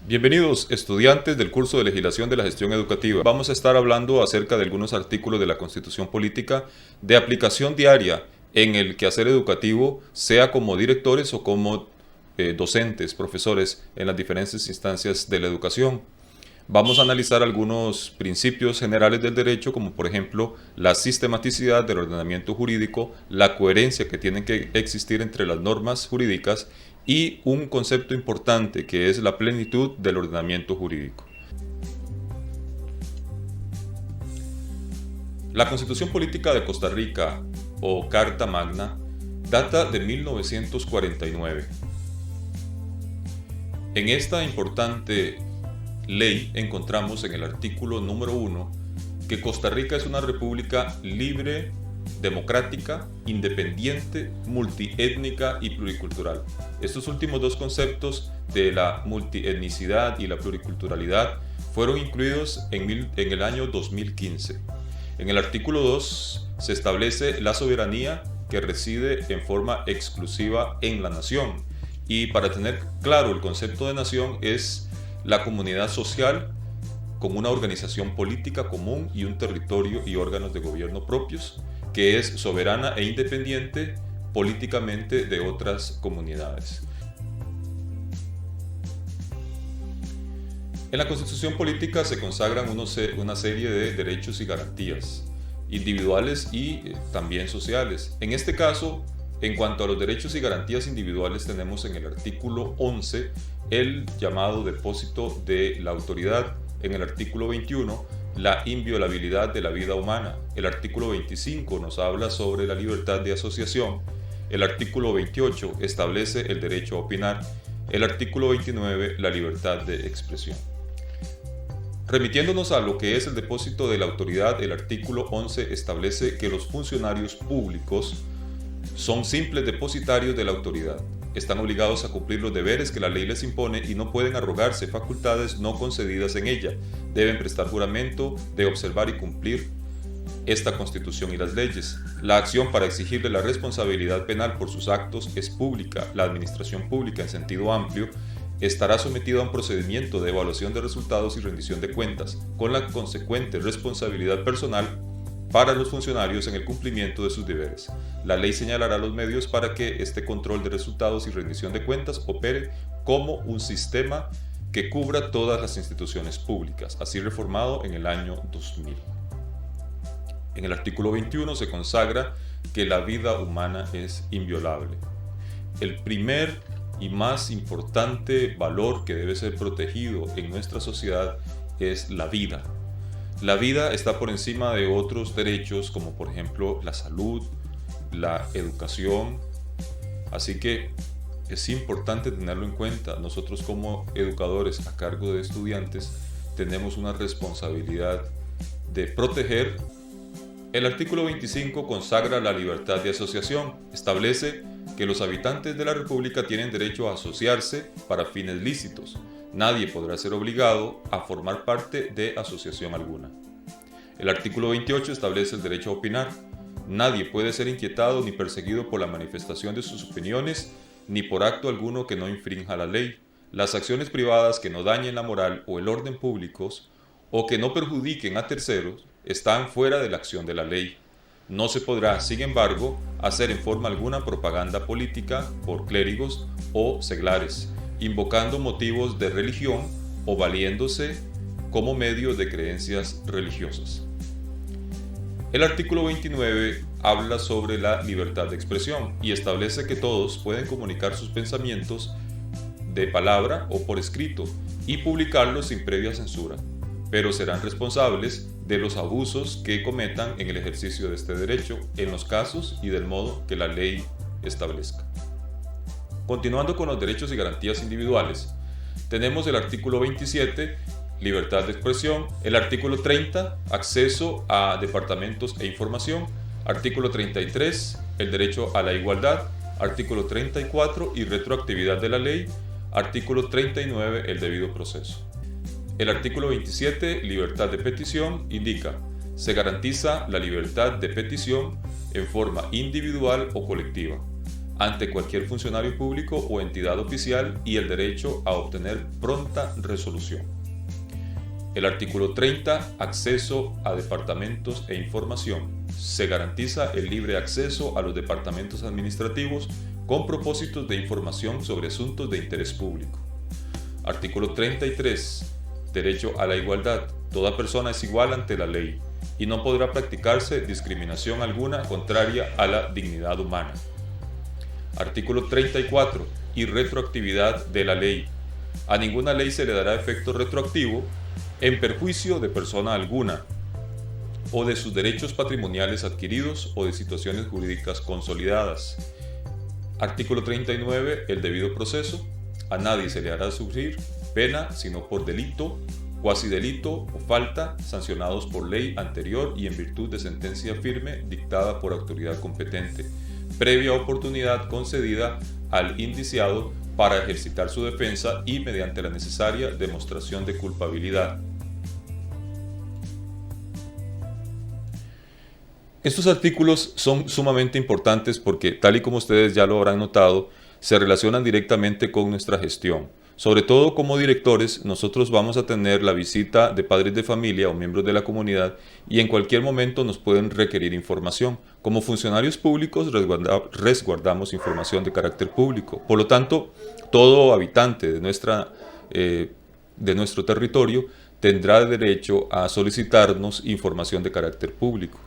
Bienvenidos, estudiantes del curso de Legislación de la Gestión Educativa. Vamos a estar hablando acerca de algunos artículos de la Constitución Política de aplicación diaria en el quehacer educativo, sea como directores o como docentes, profesores en las diferentes instancias de la educación. Vamos a analizar algunos principios generales del derecho, como por ejemplo la sistematicidad del ordenamiento jurídico, la coherencia que tienen que existir entre las normas jurídicas y un concepto importante que es la plenitud del ordenamiento jurídico. La Constitución Política de Costa Rica, o Carta Magna, data de 1949. En esta importante ley encontramos en el artículo número 1 que Costa Rica es una república libre, democrática, independiente, multiétnica y pluricultural. Estos últimos dos conceptos de la multietnicidad y la pluriculturalidad fueron incluidos en el año 2015. En el artículo 2 se establece la soberanía que reside en forma exclusiva en la nación. Y para tener claro el concepto de nación es la comunidad social con una organización política común y un territorio y órganos de gobierno propios, que es soberana e independiente políticamente de otras comunidades. En la Constitución Política se consagran una serie de derechos y garantías, individuales y también sociales. En este caso, en cuanto a los derechos y garantías individuales, tenemos en el artículo 11 el llamado depósito de la autoridad. En el artículo 21, la inviolabilidad de la vida humana. El artículo 25 nos habla sobre la libertad de asociación. El artículo 28 establece el derecho a opinar. El artículo 29, la libertad de expresión. Remitiéndonos a lo que es el depósito de la autoridad, el artículo 11 establece que los funcionarios públicos son simples depositarios de la autoridad. Están obligados a cumplir los deberes que la ley les impone y no pueden arrogarse facultades no concedidas en ella. Deben prestar juramento de observar y cumplir esta Constitución y las leyes. La acción para exigirle la responsabilidad penal por sus actos es pública. La administración pública, en sentido amplio, estará sometida a un procedimiento de evaluación de resultados y rendición de cuentas, con la consecuente responsabilidad personal para los funcionarios en el cumplimiento de sus deberes. La ley señalará los medios para que este control de resultados y rendición de cuentas opere como un sistema que cubra todas las instituciones públicas, así reformado en el año 2000. En el artículo 21 se consagra que la vida humana es inviolable. El primer y más importante valor que debe ser protegido en nuestra sociedad es la vida. La vida está por encima de otros derechos como por ejemplo la salud, la educación, así que es importante tenerlo en cuenta. Nosotros como educadores a cargo de estudiantes tenemos una responsabilidad de proteger. El artículo 25 consagra la libertad de asociación, establece que los habitantes de la República tienen derecho a asociarse para fines lícitos. Nadie podrá ser obligado a formar parte de asociación alguna. El artículo 28 establece el derecho a opinar. Nadie puede ser inquietado ni perseguido por la manifestación de sus opiniones, ni por acto alguno que no infrinja la ley. Las acciones privadas que no dañen la moral o el orden públicos o que no perjudiquen a terceros están fuera de la acción de la ley. No se podrá, sin embargo, hacer en forma alguna propaganda política por clérigos o seglares, invocando motivos de religión o valiéndose como medio de creencias religiosas. El artículo 29 habla sobre la libertad de expresión y establece que todos pueden comunicar sus pensamientos de palabra o por escrito y publicarlos sin previa censura, pero serán responsables de los abusos que cometan en el ejercicio de este derecho en los casos y del modo que la ley establezca. Continuando con los derechos y garantías individuales, tenemos el artículo 27, libertad de expresión, el artículo 30, acceso a departamentos e información, artículo 33, el derecho a la igualdad, artículo 34 y retroactividad de la ley, artículo 39, el debido proceso. El artículo 27, libertad de petición, indica: se garantiza la libertad de petición en forma individual o colectiva. ante cualquier funcionario público o entidad oficial y el derecho a obtener pronta resolución. El artículo 30, acceso a departamentos e información. Se garantiza el libre acceso a los departamentos administrativos con propósitos de información sobre asuntos de interés público. Artículo 33, derecho a la igualdad. Toda persona es igual ante la ley y no podrá practicarse discriminación alguna contraria a la dignidad humana. Artículo 34. Irretroactividad de la ley. A ninguna ley se le dará efecto retroactivo en perjuicio de persona alguna, o de sus derechos patrimoniales adquiridos o de situaciones jurídicas consolidadas. Artículo 39. El debido proceso. A nadie se le hará sufrir pena sino por delito, cuasi delito o falta sancionados por ley anterior y en virtud de sentencia firme dictada por autoridad competente, previa oportunidad concedida al indiciado para ejercitar su defensa y mediante la necesaria demostración de culpabilidad. Estos artículos son sumamente importantes porque, tal y como ustedes ya lo habrán notado, se relacionan directamente con nuestra gestión. Sobre todo como directores, nosotros vamos a tener la visita de padres de familia o miembros de la comunidad y en cualquier momento nos pueden requerir información. Como funcionarios públicos resguardamos información de carácter público. Por lo tanto, todo habitante de nuestro territorio tendrá derecho a solicitarnos información de carácter público.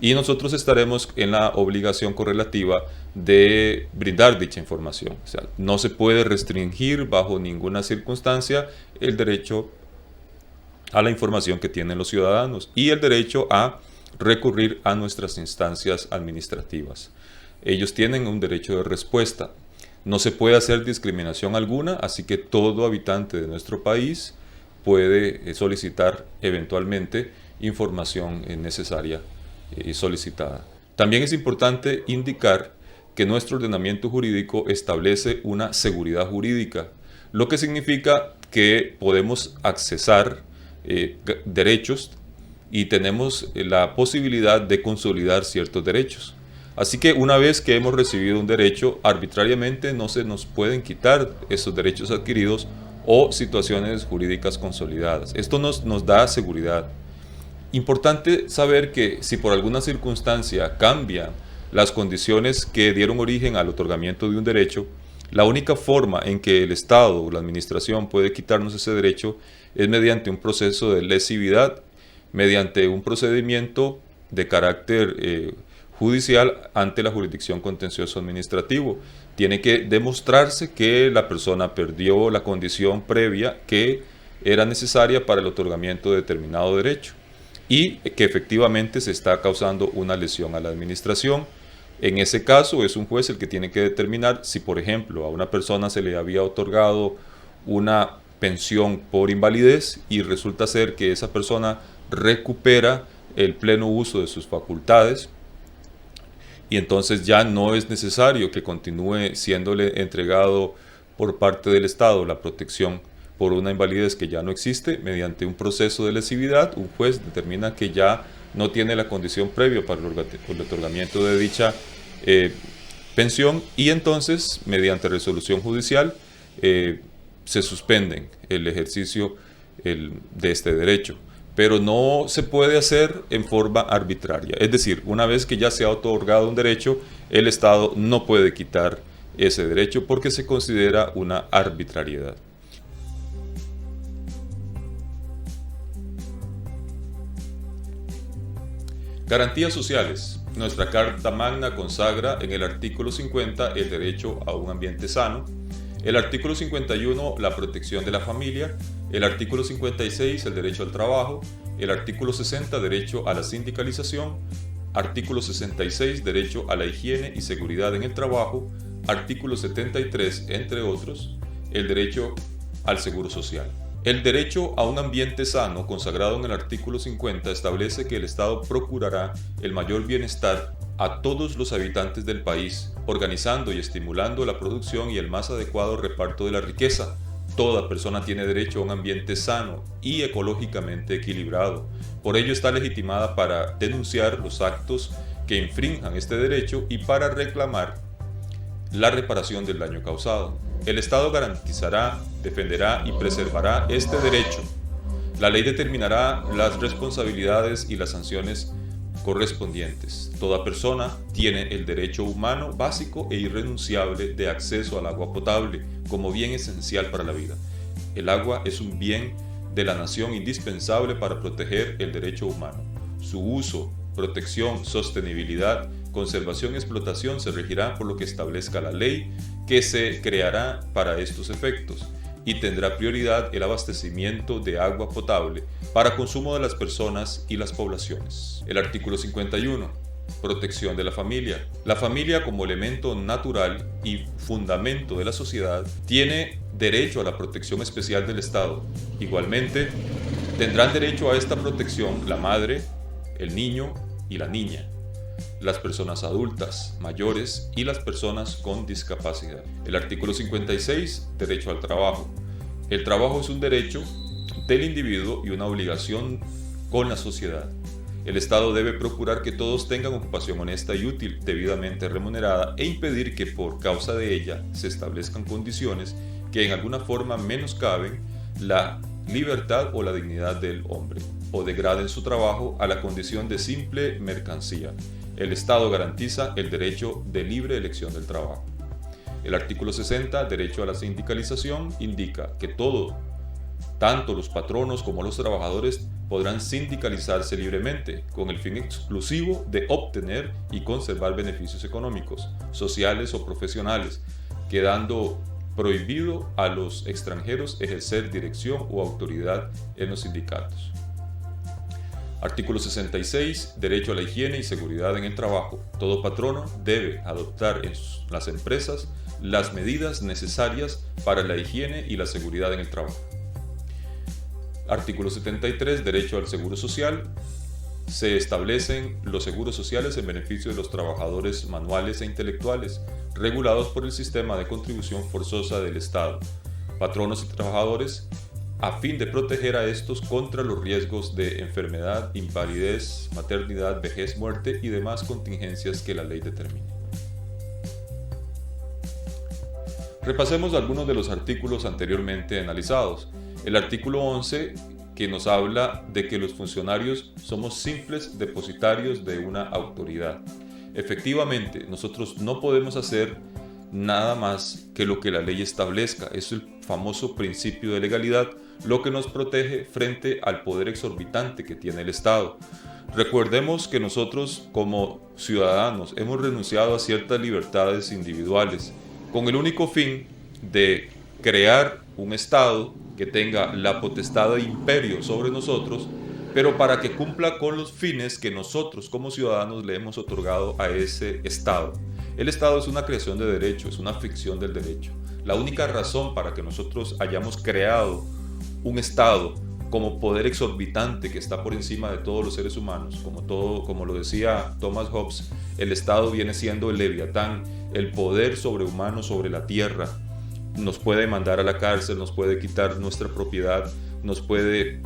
Y nosotros estaremos en la obligación correlativa de brindar dicha información. O sea, no se puede restringir bajo ninguna circunstancia el derecho a la información que tienen los ciudadanos y el derecho a recurrir a nuestras instancias administrativas. Ellos tienen un derecho de respuesta. No se puede hacer discriminación alguna, así que todo habitante de nuestro país puede solicitar eventualmente información necesaria y solicitada. También es importante indicar que nuestro ordenamiento jurídico establece una seguridad jurídica, lo que significa que podemos accesar derechos y tenemos la posibilidad de consolidar ciertos derechos. Así que una vez que hemos recibido un derecho, arbitrariamente no se nos pueden quitar esos derechos adquiridos o situaciones jurídicas consolidadas. Esto nos da seguridad. Importante saber que si por alguna circunstancia cambian las condiciones que dieron origen al otorgamiento de un derecho, la única forma en que el Estado o la administración puede quitarnos ese derecho es mediante un proceso de lesividad, mediante un procedimiento de carácter judicial ante la jurisdicción contencioso administrativo. Tiene que demostrarse que la persona perdió la condición previa que era necesaria para el otorgamiento de determinado derecho y que efectivamente se está causando una lesión a la administración. En ese caso es un juez el que tiene que determinar si, por ejemplo, a una persona se le había otorgado una pensión por invalidez y resulta ser que esa persona recupera el pleno uso de sus facultades y entonces ya no es necesario que continúe siéndole entregado por parte del Estado la protección por una invalidez que ya no existe. Mediante un proceso de lesividad, un juez determina que ya no tiene la condición previa para el otorgamiento de dicha pensión y entonces, mediante resolución judicial, se suspenden el ejercicio de este derecho. Pero no se puede hacer en forma arbitraria. Es decir, una vez que ya se ha otorgado un derecho, el Estado no puede quitar ese derecho porque se considera una arbitrariedad. Garantías sociales. Nuestra Carta Magna consagra en el artículo 50 el derecho a un ambiente sano, el artículo 51 la protección de la familia, el artículo 56 el derecho al trabajo, el artículo 60 derecho a la sindicalización, artículo 66 derecho a la higiene y seguridad en el trabajo, artículo 73 entre otros, el derecho al seguro social. El derecho a un ambiente sano, consagrado en el artículo 50, establece que el Estado procurará el mayor bienestar a todos los habitantes del país, organizando y estimulando la producción y el más adecuado reparto de la riqueza. Toda persona tiene derecho a un ambiente sano y ecológicamente equilibrado. Por ello está legitimada para denunciar los actos que infrinjan este derecho y para reclamar la reparación del daño causado. El Estado garantizará, defenderá y preservará este derecho. La ley determinará las responsabilidades y las sanciones correspondientes. Toda persona tiene el derecho humano básico e irrenunciable de acceso al agua potable como bien esencial para la vida. El agua es un bien de la nación indispensable para proteger el derecho humano. Su uso, protección, sostenibilidad, conservación y explotación se regirá por lo que establezca la ley que se creará para estos efectos, y tendrá prioridad el abastecimiento de agua potable para consumo de las personas y las poblaciones. El artículo 51. Protección de la familia. La familia, como elemento natural y fundamento de la sociedad, tiene derecho a la protección especial del Estado. Igualmente, tendrán derecho a esta protección la madre, el niño y la niña, las personas adultas, mayores y las personas con discapacidad. El artículo 56, derecho al trabajo. El trabajo es un derecho del individuo y una obligación con la sociedad. El Estado debe procurar que todos tengan ocupación honesta y útil, debidamente remunerada, e impedir que por causa de ella se establezcan condiciones que en alguna forma menoscaben la libertad o la dignidad del hombre, o degraden su trabajo a la condición de simple mercancía. El Estado garantiza el derecho de libre elección del trabajo. El artículo 60, derecho a la sindicalización, indica que tanto los patronos como los trabajadores podrán sindicalizarse libremente, con el fin exclusivo de obtener y conservar beneficios económicos, sociales o profesionales, quedando prohibido a los extranjeros ejercer dirección o autoridad en los sindicatos. Artículo 66. Derecho a la higiene y seguridad en el trabajo. Todo patrono debe adoptar en las empresas las medidas necesarias para la higiene y la seguridad en el trabajo. Artículo 73. Derecho al seguro social. Se establecen los seguros sociales en beneficio de los trabajadores manuales e intelectuales, regulados por el sistema de contribución forzosa del Estado, patronos y trabajadores, a fin de proteger a estos contra los riesgos de enfermedad, invalidez, maternidad, vejez, muerte y demás contingencias que la ley determine. Repasemos algunos de los artículos anteriormente analizados. El artículo 11, que nos habla de que los funcionarios somos simples depositarios de una autoridad. Efectivamente, nosotros no podemos hacer nada más que lo que la ley establezca. Es el famoso principio de legalidad, lo que nos protege frente al poder exorbitante que tiene el Estado. Recordemos que nosotros como ciudadanos hemos renunciado a ciertas libertades individuales con el único fin de crear un Estado que tenga la potestad de imperio sobre nosotros, pero para que cumpla con los fines que nosotros como ciudadanos le hemos otorgado a ese Estado. El Estado es una creación de derecho, es una ficción del derecho. La única razón para que nosotros hayamos creado un Estado como poder exorbitante que está por encima de todos los seres humanos, como lo decía Thomas Hobbes, el Estado viene siendo el leviatán, el poder sobrehumano sobre la tierra. Nos puede mandar a la cárcel, nos puede quitar nuestra propiedad, nos puede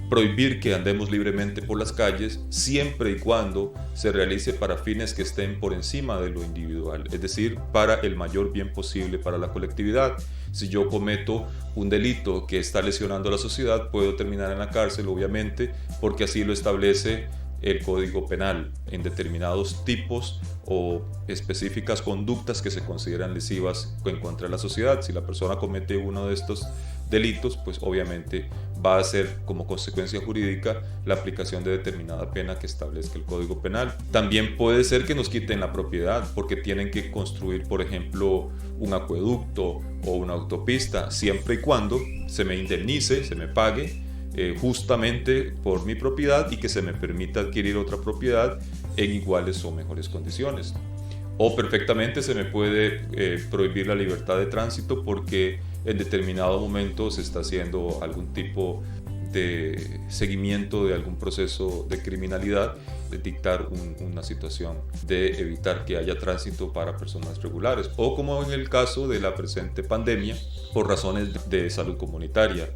prohibir que andemos libremente por las calles, siempre y cuando se realice para fines que estén por encima de lo individual, es decir, para el mayor bien posible para la colectividad. Si yo cometo un delito que está lesionando a la sociedad, puedo terminar en la cárcel, obviamente, porque así lo establece el Código Penal en determinados tipos o específicas conductas que se consideran lesivas en contra de la sociedad. Si la persona comete uno de estos delitos, pues obviamente va a ser como consecuencia jurídica la aplicación de determinada pena que establezca el Código Penal. También puede ser que nos quiten la propiedad porque tienen que construir, por ejemplo, un acueducto o una autopista, siempre y cuando se me indemnice, se me pague justamente por mi propiedad y que se me permita adquirir otra propiedad en iguales o mejores condiciones. O perfectamente se me puede prohibir la libertad de tránsito porque en determinado momento se está haciendo algún tipo de seguimiento de algún proceso de criminalidad, de dictar una situación de evitar que haya tránsito para personas regulares, o como en el caso de la presente pandemia, por razones de salud comunitaria.